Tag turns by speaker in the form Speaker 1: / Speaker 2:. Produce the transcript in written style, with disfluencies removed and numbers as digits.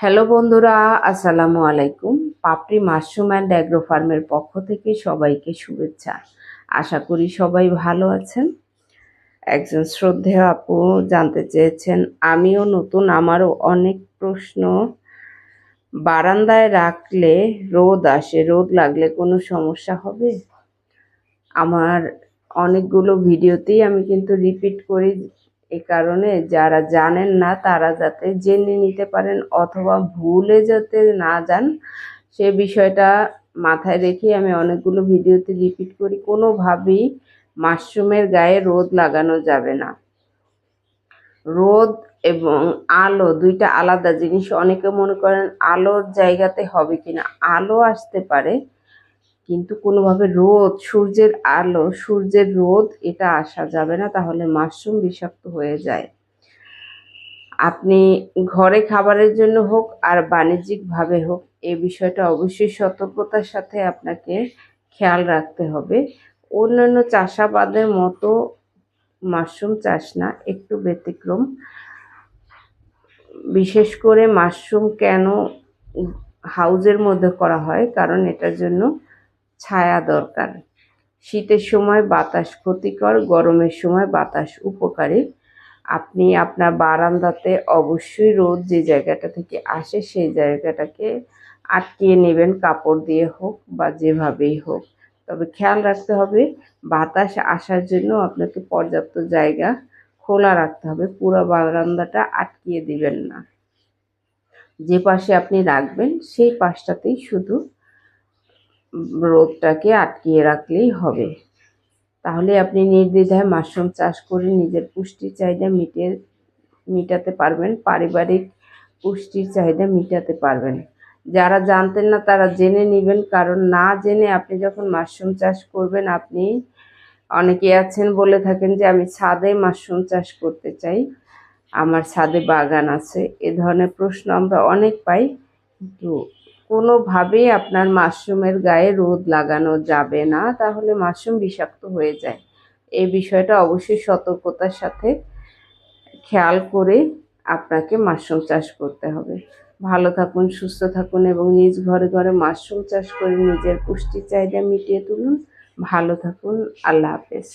Speaker 1: Hello বন্ধুরা, আসসালামু আলাইকুম। পাপড়ি মাশরুম অ্যান্ড অ্যাগ্রো ফার্মের পক্ষ থেকে সবাইকে শুভেচ্ছা। আশা করি সবাই ভালো আছেন। একজন শ্রদ্ধেয় আপু জানতে চেয়েছেন, আমিও নতুন, আমারও অনেক প্রশ্ন। বারান্দায় রাখলে রোদ আসে, রোদ লাগলে কোনো সমস্যা হবে? আমার অনেকগুলো ভিডিওতেই আমি কিন্তু রিপিট করি, এ কারণে যারা জানেন না তারা যাতে জেনে নিতে পারেন অথবা ভুলে যাতে না যান, সে বিষয়টা মাথায় রেখে আমি অনেকগুলো ভিডিওতে রিপিট করি। কোনোভাবেই মাশরুমের গায়ে রোদ লাগানো যাবে না। রোদ এবং আলো দুইটা আলাদা জিনিস। অনেকে মনে করেন আলোর জায়গাতে হবে কিনা, আলো আসতে পারে, কিন্তু কোনোভাবে রোদ, সূর্যের আলো, সূর্যের রোদ এটা আসা যাবে না, তাহলে মাশরুম বিষাক্ত হয়ে যায়। আপনি ঘরে খাবারের জন্য হোক আর বাণিজ্যিকভাবে হোক, এই বিষয়টা অবশ্যই সতর্কতার সাথে আপনাকে খেয়াল রাখতে হবে। অন্যান্য চাষাবাদের মতো মাশরুম চাষ না, একটু ব্যতিক্রম। বিশেষ করে মাশরুম কেন হাউজের মধ্যে করা হয়, কারণ এটার জন্য ছায়া দরকার। শীতের সময় বাতাস ক্ষতিকর, গরমের সময় বাতাস উপকারী। আপনি আপনার বারান্দাতে অবশ্যই রোদ যে জায়গাটা থেকে আসে সেই জায়গাটাকে আটকিয়ে নেবেন, কাপড় দিয়ে হোক বা যেভাবেই হোক। তবে খেয়াল রাখতে হবে বাতাস আসার জন্য আপনাকে পর্যাপ্ত জায়গা খোলা রাখতে হবে, পুরো বারান্দাটা আটকিয়ে দিবেন না। যে পাশে আপনি রাখবেন সেই পাশটাতেই শুধু রোদটাকে আটকিয়ে রাখলেই হবে। তাহলে আপনি নির্দ্বিধায় মাশরুম চাষ করে নিজের পুষ্টির চাহিদা মিটাতে পারবেন, পারিবারিক পুষ্টির চাহিদা মিটাতে পারবেন। যারা জানতেন না তারা জেনে নেবেন, কারণ না জেনে আপনি যখন মাশরুম চাষ করবেন, আপনি অনেকে আছেন বলে থাকেন যে আমি ছাদে মাশরুম চাষ করতে চাই, আমার ছাদে বাগান আছে, এ ধরনের প্রশ্ন আমরা অনেক পাই। কিন্তু কোনোভাবেই আপনার মাশরুমের গায়ে রোদ লাগানো যাবে না, তাহলে মাশরুম বিষাক্ত হয়ে যায়। এই বিষয়টা অবশ্যই সতর্কতার সাথে খেয়াল করে আপনাকে মাশরুম চাষ করতে হবে। ভালো থাকুন, সুস্থ থাকুন এবং নিজ ঘরে ঘরে মাশরুম চাষ করে নিজের পুষ্টির চাহিদা মিটিয়ে তুলুন। ভালো থাকুন, আল্লাহ হাফেজ।